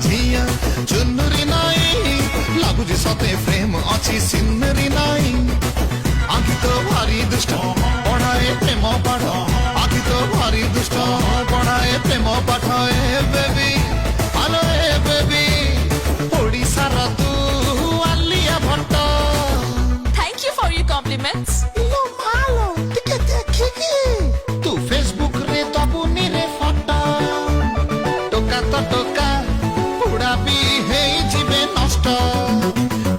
ଝିଅ ଚୁନରି ନାଇଁ ଲାଗୁଛି ସତେ ପ୍ରେମ ଅଛି ସିନରି ନାଇଁ ଆଖି ତ ଭାରି ଦୁଷ୍ଟ ପଢାଏ ପ୍ରେମ ପାଠ ଆଖି ତ ଭାରି ଦୁଷ୍ଟ ପଢାଏ ପ୍ରେମ ପାଠ ଏ ବେବି ଆଲୋ ଏ ବେବି ଓଡ଼ିଶାର ତୁ Alia Bhatt. Thank you for your compliments. ଇଲୋ ମାଲୋ ଟିକେ ଦେଖିକି ତୁ ଫେସବୁକ ରେ ଦବୁନି ରେ ଫଟୋ ଟୋକା ତ ଟୋକା ବୁଢା ବି ହେଇଯିବେ ନଷ୍ଟ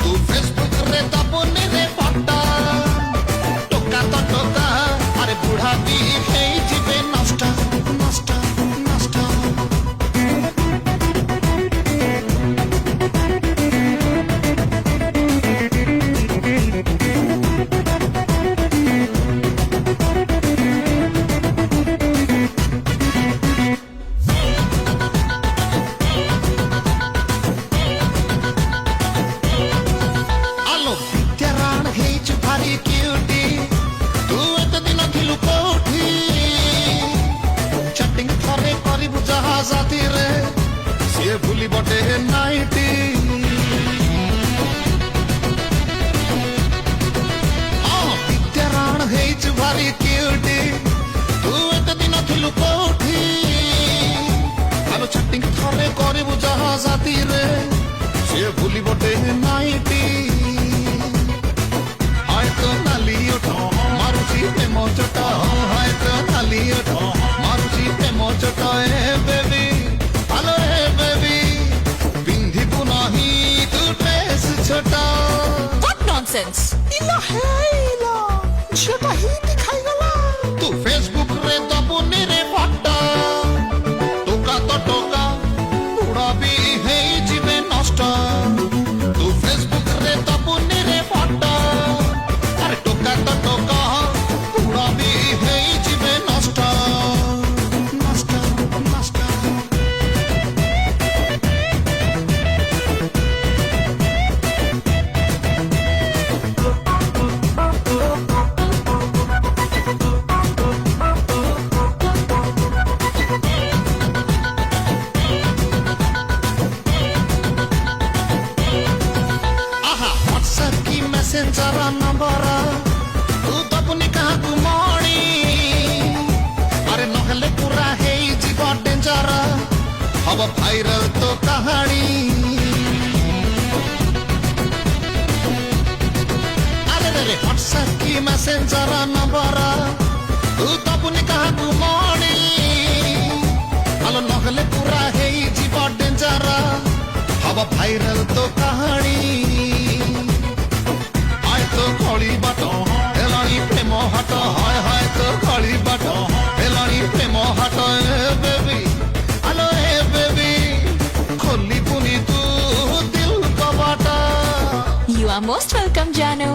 ତୁ ଫେସବୁକ ରେ ଦବୁନି ରେ ଫଟୋ ଟୋକା ତ ଟୋକା ଆରେ ବୁଢା ବି ହେଇଯିବେ ନଷ୍ଟ ନଷ୍ଟ ନଷ୍ଟ। ଆଲୋ ବିଦ୍ୟାରାଣ ହେଇଛୁ ଭାରି କ୍ୟୁଟି ତୁ ଏତେ ଦିନ ଥିଲୁ କୋଉଠି ଚାଟିଂ ଥରେ କରିବୁ ଯାହା ସାଥିରେ ସିଏ ଭୁଲିବଟେ ନାଇଟି ବିଦ୍ୟାରାଣ ହେଇଛୁ ଭାରି କ୍ୟୁଟି ତୁ ଏତେ ଦିନ ଥିଲୁ କୋଉଠି ଆଲୋ ଚାଟିଂ ଥରେ କରିବୁ ଯାହା ସାଥିରେ ସିଏ ଭୁଲିବଟେ ନାଇଟି হয়তো নালি ওঠো মারুচি প্রেম চট হয়তো নালি ওঠো মারুচি প্রেম চট এ বেবি আলো এ বেবি পিন্ধিবু নাহি তু ড্রেস ছোট। What nonsense! ইলো হেইলো ঝিটা হিটি খাইগলা তু ফেসবুক রে দবুনি রে ফটো টোকা তো টোকা বুড়া বি হেই জিবে নষ্ট তু ফেসবুক রে দবুনি রে ফটো আরে টোকা তো টোকা বুড়া বি হেই জিবে নষ্ট নষ্ট নষ্ট। आहा व्हाट्सएप की मैसेंजर नंबर तू दबुनी काहाकू मणी अरे नहले पूरा हेई जीव डेंजर हब भाइरल तो कहानी अरे रे व्हाट्सएप की मैसेंजर नंबर तू दबुनी काहाकू मणी आलो नहले पूरा हेई जीव डेंजर हब भाइरल तो कहानी হয়তো খড়ি বাট হেলানি প্রেম হাট হয় হয়তো খড়ি বাট হেলানি প্রেম হাট এ বেবি আলো এ বেবি খোলি পুনি তু দিল কবাটা। You are most welcome, Janu.